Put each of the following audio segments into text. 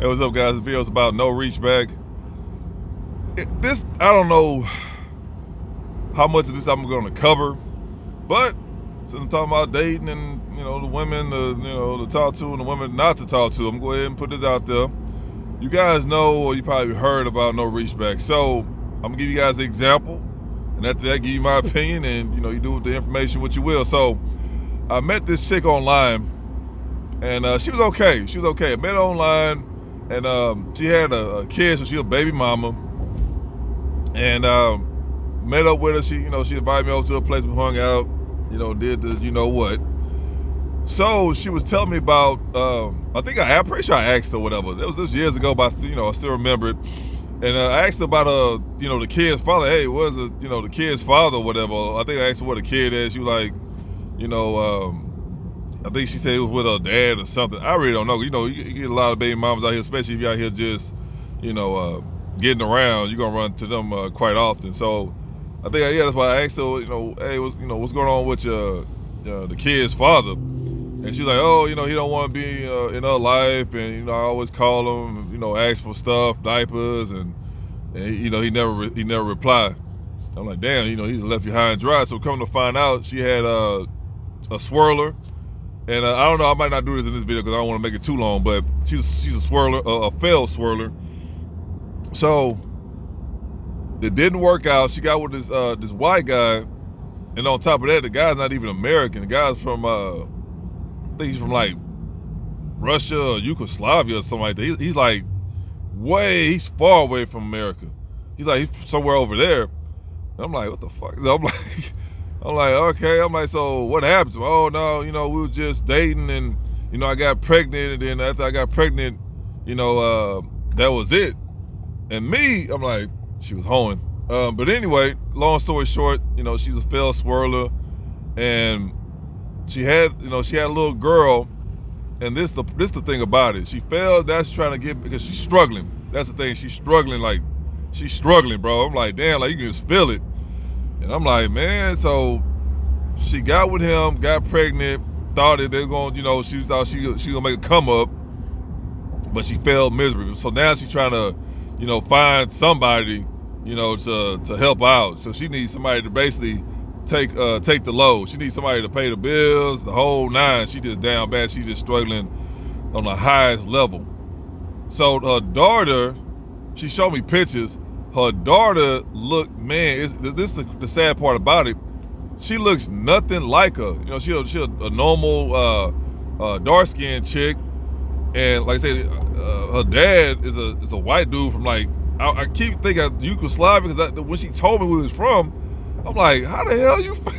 Hey, what's up, guys? The video's about no reach back. I don't know how much of this I'm going to cover, but since I'm talking about dating and, the women to talk to and the women not to talk to, I'm going to go ahead and put this out there. You guys know, or you probably heard about no reach back. So I'm going to give you guys an example, and after that, give you my opinion, and, you do with the information what you will. So I met this chick online, and she was okay. She was okay. I met her online. And she had a kid, so she was a baby mama. And met up with her. She invited me over to her place. We hung out. Did the what. So she was telling me about. I'm pretty sure I asked her whatever. This was years ago, but I still remember it. And I asked her about the kid's father. Hey, what is it? The kid's father or whatever. I think I asked her what the kid is. She was like, I think she said it was with her dad or something. I really don't know. You get a lot of baby mamas out here, especially if you're out here just, getting around. You're gonna run to them quite often. So I think that's why I asked her. Hey, what's going on with the kid's father? And she's like, oh, he don't want to be in her life, and I always call him, ask for stuff, diapers, and he never reply. I'm like, damn, he's left you high and dry. So come to find out, she had a swirler. And I don't know, I might not do this in this video because I don't want to make it too long, but she's a swirler, a failed swirler. So it didn't work out. She got with this white guy, and on top of that, the guy's not even American. The guy's from I think he's from like Russia or Yugoslavia or something like that. He's like he's far away from America. He's somewhere over there. And I'm like, what the fuck? So I'm like, okay. I'm like, so what happened to him? Oh, no, we were just dating, and, I got pregnant, and then after I got pregnant, that was it. And me, I'm like, she was hoeing. But anyway, long story short, she's a failed swirler, and she had a little girl, and this the thing about it. She failed, that's trying to get, because she's struggling. That's the thing, she's struggling, bro. I'm like, damn, you can just feel it. And I'm like, man, so she got with him, got pregnant, thought that they're going, she thought she was going to make a come up, but she failed miserably. So now she's trying to, find somebody, to help out. So she needs somebody to basically take the load. She needs somebody to pay the bills, the whole nine. She just down bad. She just struggling on the highest level. So her daughter, she showed me pictures. Her daughter looked, man, this is the sad part about it. She looks nothing like her. She a normal dark-skinned chick, and like I said, her dad is a white dude from I keep thinking of Yugoslavia because when she told me where he was from, I'm like, how the hell you find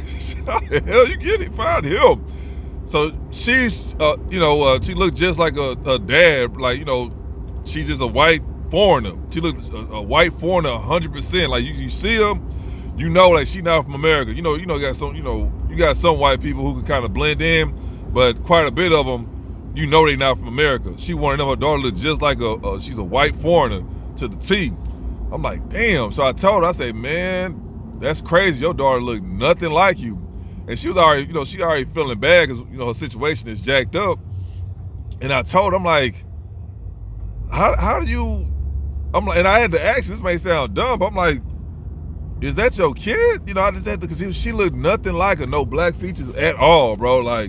him? So she's she looked just like a dad, she's just a white foreigner. She looks a white foreigner 100%. You see her, she not from America. You got some white people who can kind of blend in, but quite a bit of them, they not from America. She wanted them. Her daughter looked just like she's a white foreigner to the T. I'm like, damn. So I told her, I said, man, that's crazy. Your daughter looked nothing like you. And she was already, she already feeling bad because her situation is jacked up. And I told her, I'm like, how do you? I'm like, and I had to ask, this may sound dumb, but I'm like, is that your kid? I just had to, because she looked nothing like her, no black features at all, bro.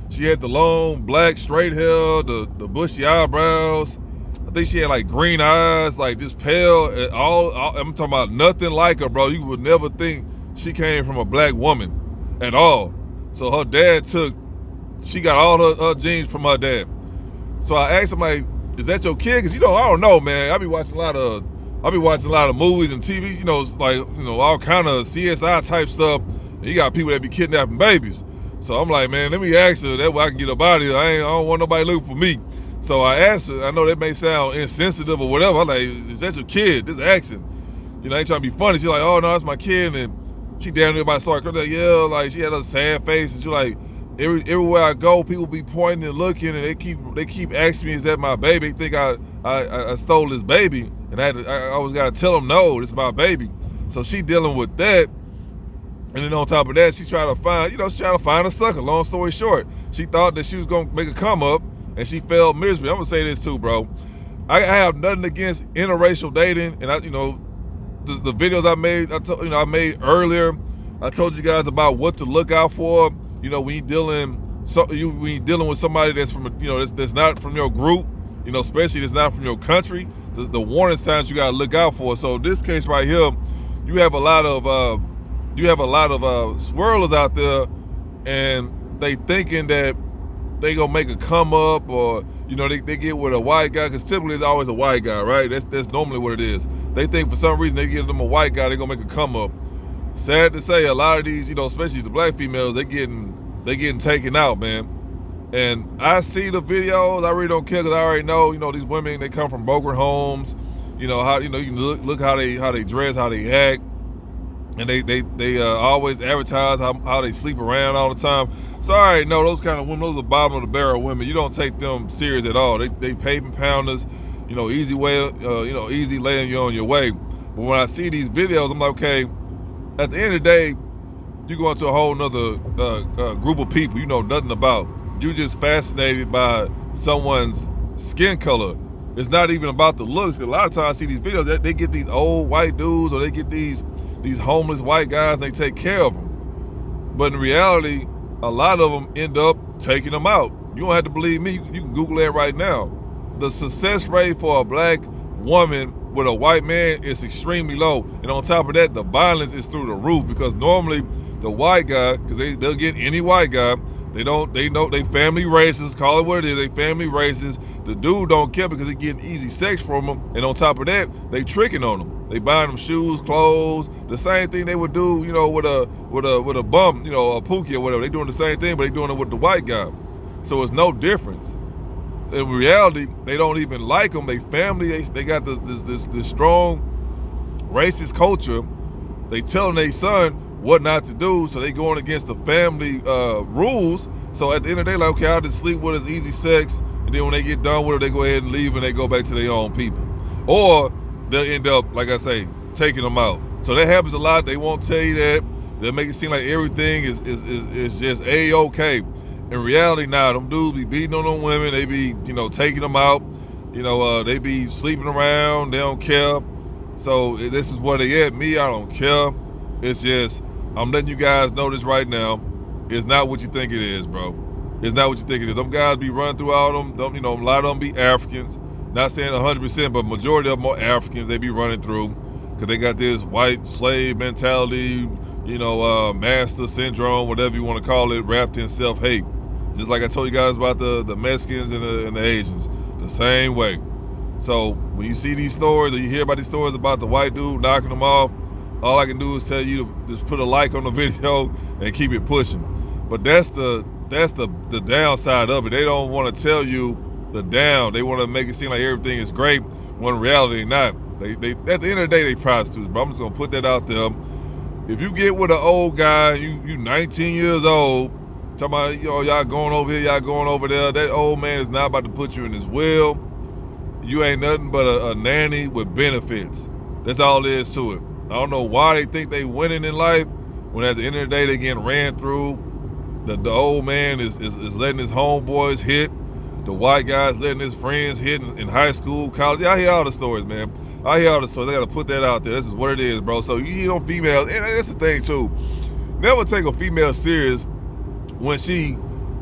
She had the long, black, straight hair, the bushy eyebrows. I think she had green eyes, just pale. I'm talking about nothing like her, bro. You would never think she came from a black woman at all. So her dad she got all her genes from her dad. So I asked him, is that your kid? Because I don't know, man. I be watching a lot of movies and TV, all kind of CSI type stuff. And you got people that be kidnapping babies. So I'm like, man, let me ask her. That way I can get up out of here. I don't want nobody looking for me. So I asked her. I know that may sound insensitive or whatever. I'm like, is that your kid? This accent. I ain't trying to be funny. She's like, oh no, that's my kid. And she damn near about to start crying. Yeah, she had a sad face, and she everywhere I go, people be pointing and looking, and they keep asking me, is that my baby? They think I stole this baby, and I always gotta tell them, no, this is my baby. So she dealing with that, and then on top of that, she trying to find a sucker. Long story short, she thought that she was gonna make a come up, and she failed miserably. I'm gonna say this too, bro. I have nothing against interracial dating, and the videos I made, I made earlier. I told you guys about what to look out for. When you're dealing with somebody that's from that's not from your group, especially that's not from your country. The warning signs you gotta look out for. So this case right here, you have a lot of swirlers out there, and they thinking that they gonna make a come up, or they get with a white guy, because typically it's always a white guy, right? That's normally what it is. They think for some reason they give them a white guy, they gonna make a come up. Sad to say, a lot of these, especially the black females, they getting taken out, man. And I see the videos, I really don't care, because I already know, these women, they come from broken homes. How you can look how they dress, how they act. And they always advertise how they sleep around all the time. So I already know those kind of women, those are bottom of the barrel women. You don't take them serious at all. They paving pounders, easy way, easy laying you on your way. But when I see these videos, I'm like, okay, at the end of the day, you go into a whole nother group of people you know nothing about. You're just fascinated by someone's skin color. It's not even about the looks. A lot of times I see these videos, they get these old white dudes, or they get these homeless white guys, and they take care of them. But in reality, a lot of them end up taking them out. You don't have to believe me. You can Google that right now. The success rate for a black woman with a white man is extremely low. And on top of that, the violence is through the roof, because normally the white guy, because they'll get any white guy, they know they family racist, call it what it is, they family racist. The dude don't care because he getting easy sex from them, and on top of that, they tricking on them. They buying them shoes, clothes, the same thing they would do, with a bum, a pookie or whatever. They doing the same thing, but they doing it with the white guy. So it's no difference. In reality, they don't even like them. They family, they got this strong racist culture. They telling their son what not to do, so they going against the family rules. So at the end of the day, like, okay, I'll just sleep with us, easy sex, and then when they get done with it, they go ahead and leave, and they go back to their own people. Or they'll end up, like I say, taking them out. So that happens a lot. They won't tell you that. They'll make it seem like everything is just A-okay. In reality, now them dudes be beating on them women. They be, taking them out. They be sleeping around. They don't care. So this is where they at. Me, I don't care. It's just, I'm letting you guys know this right now. It's not what you think it is, bro. It's not what you think it is. Them guys be running through all them. A lot of them be Africans. Not saying 100%, but majority of them are Africans. They be running through because they got this white slave mentality, master syndrome, whatever you want to call it, wrapped in self-hate. Just like I told you guys about the Mexicans and the Asians, the same way. So when you see these stories, or you hear about these stories about the white dude knocking them off, all I can do is tell you to just put a like on the video and keep it pushing. But that's the downside of it. They don't want to tell you the down. They want to make it seem like everything is great, when in reality not. They at the end of the day, they prostitutes. But I'm just gonna put that out there. If you get with an old guy, you 19 years old, talking about y'all going over here, y'all going over there, that old man is not about to put you in his will. You ain't nothing but a nanny with benefits. That's all there is to it. I don't know why they think they winning in life, when at the end of the day they getting ran through. The old man is letting his homeboys hit. The white guy's letting his friends hit in high school, college. I hear all the stories, man. I hear all the stories. They gotta put that out there. This is what it is, bro. So you hear on females, and that's the thing too. Never take a female serious when she,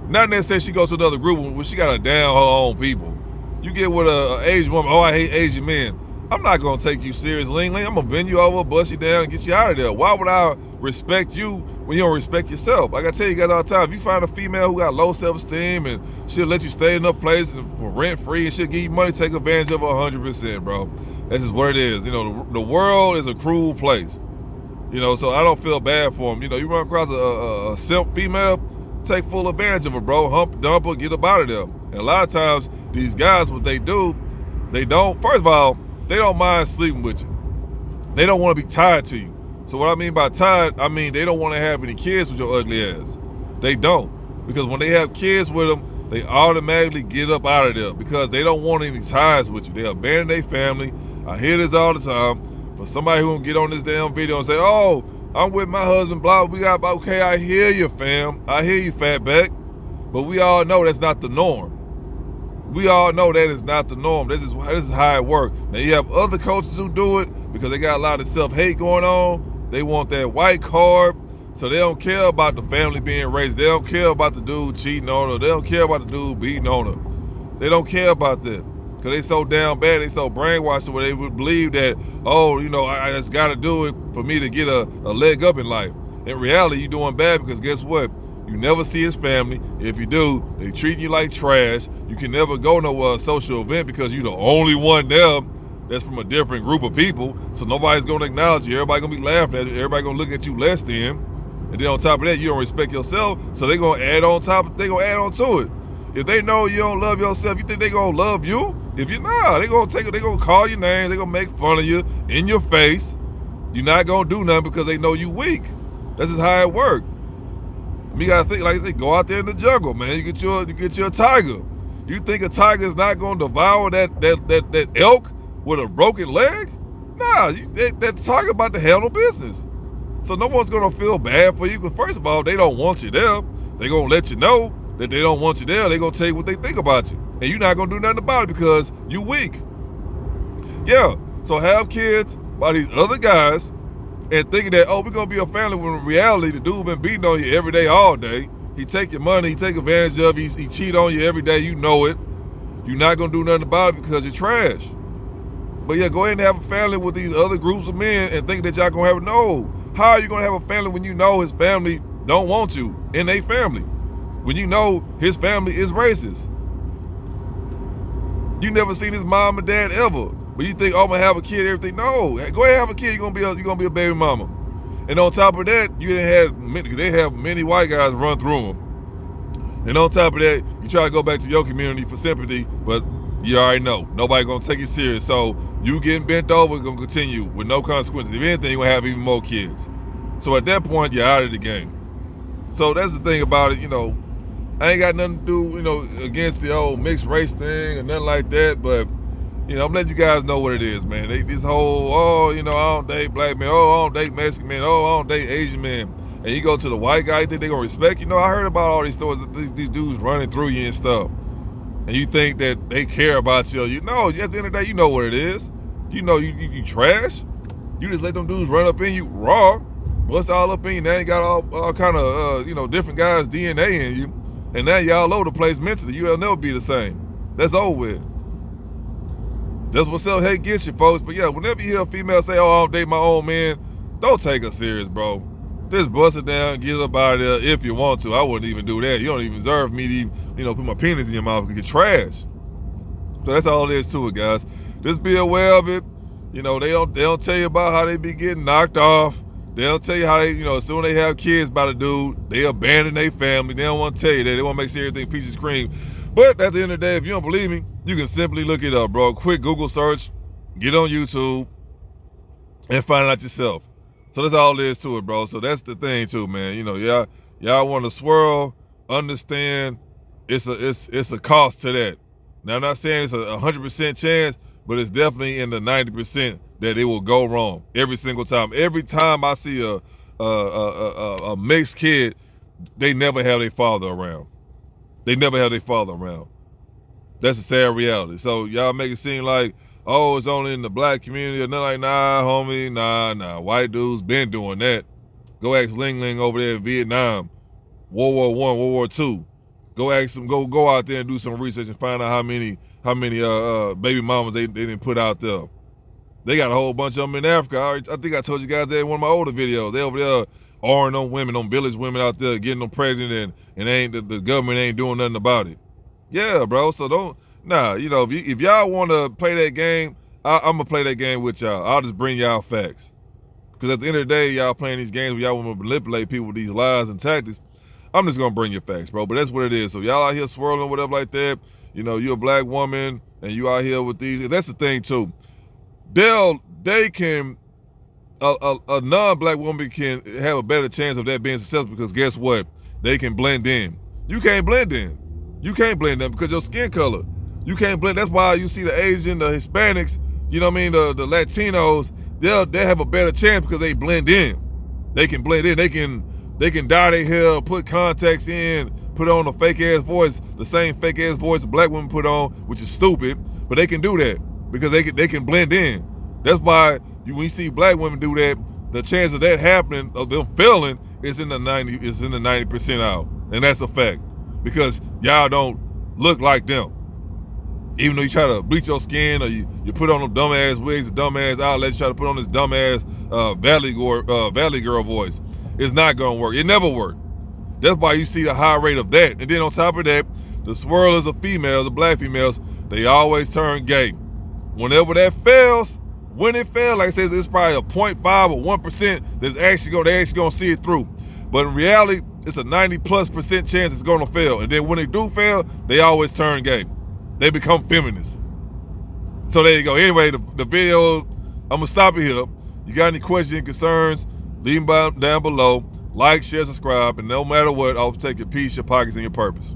not necessarily she goes to another group, when she gotta down her own people. You get with a Asian woman, I hate Asian men. I'm not gonna take you serious, Ling Ling. I'm gonna bend you over, bust you down, and get you out of there. Why would I respect you when you don't respect yourself? Like I tell you guys all the time, if you find a female who got low self-esteem and she'll let you stay in up places for rent-free and she'll give you money, take advantage of her 100%, bro. That's just what it is. The world is a cruel place. So I don't feel bad for them. You run across a simp female, take full advantage of her, bro. Hump, dump her, get up out of there. And a lot of times, these guys, what they do, first of all, they don't mind sleeping with you. They don't want to be tied to you. So what I mean by tied, I mean they don't want to have any kids with your ugly ass. They don't. Because when they have kids with them, they automatically get up out of there because they don't want any ties with you. They abandon their family. I hear this all the time. For somebody who gonna get on this damn video and say, oh, I'm with my husband, blah, okay, I hear you, fam. I hear you, fatback. But we all know that's not the norm. We all know that is not the norm. This is how it works. Now you have other coaches who do it because they got a lot of self-hate going on. They want that white card, so they don't care about the family being raised. They don't care about the dude cheating on her. They don't care about the dude beating on her. They don't care about that because they so down bad. They so brainwashed where they would believe that, oh, you know, I just got to do it for me to get a leg up in life. In reality, you're doing bad because guess what? You never see his family. If you do, they treat you like trash. You can never go to a social event because you're the only one there that's from a different group of people. So nobody's gonna acknowledge you. Everybody gonna be laughing at you. Everybody gonna look at you less than. And then on top of that, you don't respect yourself. So they gonna add on top. They gonna add on to it. If they know you don't love yourself, you think they gonna love you? If you're not, they gonna take it. They gonna call your name. They gonna make fun of you in your face. You're not gonna do nothing because they know you weak. That's just how it works. You gotta think, like I said, go out there in the jungle, man. You get your tiger. You think a tiger is not gonna devour that elk with a broken leg? Nah, that tiger about to handle business. So no one's gonna feel bad for you because first of all, they don't want you there. They gonna let you know that they don't want you there. They gonna tell you what they think about you, and you're not gonna do nothing about it because you weak. Yeah. So have kids by these other guys. And thinking that, oh, we're going to be a family, when in reality, the dude been beating on you every day, all day. He take your money, he take advantage of you, he cheat on you every day, you know it. You're not going to do nothing about it because you're trash. But yeah, go ahead and have a family with these other groups of men and think that y'all going to have, no. How are you going to have a family when you know his family don't want you in their family? When you know his family is racist? You never seen his mom and dad ever. But you think, oh, I'm gonna have a kid, everything. No, go ahead and have a kid. You're gonna be a baby mama. And on top of that, they have many white guys run through them. And on top of that, you try to go back to your community for sympathy, but you already know nobody gonna take it serious. So you getting bent over gonna continue with no consequences. If anything, you're gonna have even more kids. So at that point, you're out of the game. So that's the thing about it. You know, I ain't got nothing to do, you know, against the old mixed race thing or nothing like that, but you know, I'm letting you guys know what it is, man. This whole, oh, you know, I don't date black men. Oh, I don't date Mexican men. Oh, I don't date Asian men. And you go to the white guy, you think they're going to respect you? No, I heard about all these stories, these dudes running through you and stuff. And you think that they care about you. You know, at the end of the day, you know what it is. You know you trash. You just let them dudes run up in you raw, bust all up in you. Now you got all kind of, you know, different guys' DNA in you. And now you all over the place mentally. You'll never be the same. That's over with. That's what self-hate gets you, folks. But yeah, whenever you hear a female say, oh, I don't date my own man, don't take her serious, bro. Just bust it down, get up out of there if you want to. I wouldn't even do that. You don't even deserve me to even, you know, put my penis in your mouth because you're trash. So that's all there is to it, guys. Just be aware of it. You know, they don't tell you about how they be getting knocked off. They don't tell you how they, you know, as soon as they have kids by the dude, they abandon their family. They don't want to tell you that. They want to make sure everything peaches cream. But at the end of the day, if you don't believe me, you can simply look it up, bro. Quick Google search, get on YouTube, and find out yourself. So that's all there is to it, bro. So that's the thing too, man. You know, y'all want to swirl, understand it's a cost to that. Now I'm not saying it's a 100% chance, but it's definitely in the 90% that it will go wrong every single time. Every time I see a mixed kid, they never have their father around. They never have their father around. That's a sad reality. So y'all make it seem like, oh, it's only in the black community or nothing like, nah, homie, nah. White dudes been doing that. Go ask Ling Ling over there in Vietnam, World War I, World War II. Go ask them, go out there and do some research and find out how many baby mamas they didn't put out there. They got a whole bunch of them in Africa. I think I told you guys that in one of my older videos. They over there ordering on women, on village women out there, getting them pregnant, and the government ain't doing nothing about it. Yeah, bro. So you know, if y'all want to play that game, I'm gonna play that game with y'all. I'll just bring y'all facts. Because at the end of the day, y'all playing these games where y'all want to manipulate people with these lies and tactics. I'm just gonna bring you facts, bro. But that's what it is. So y'all out here swirling whatever like that. You know, you're a black woman and you out here with these. That's the thing too. They can. A non-black woman can have a better chance of that being successful because guess what? They can blend in. You can't blend in. You can't blend in because your skin color. You can't blend. That's why you see the Asian, the Hispanics, you know what I mean, the Latinos, they'll have a better chance because they blend in. They can blend in. They can dye their hair, put contacts in, put on a fake ass voice, the same fake ass voice the black women put on, which is stupid, but they can do that because they can blend in. That's why when you see black women do that, the chance of that happening, of them failing, is in the 90% out, and that's a fact because y'all don't look like them. Even though you try to bleach your skin or you put on them dumbass wigs, the dumbass outlets, you try to put on this dumbass Valley Girl voice, it's not gonna work. It never worked. That's why you see the high rate of that. And then on top of that, the swirlers of females, the black females, they always turn gay. Whenever that fails, when it fails, like I said, it's probably a 0.5 or 1% that's they actually gonna see it through. But in reality, it's a 90+% chance it's gonna fail. And then when they do fail, they always turn gay. They become feminists. So there you go. Anyway, the video, I'm gonna stop it here. You got any questions, concerns, leave them down below. Like, share, subscribe, and no matter what, I'll take your peace, your pockets, and your purpose.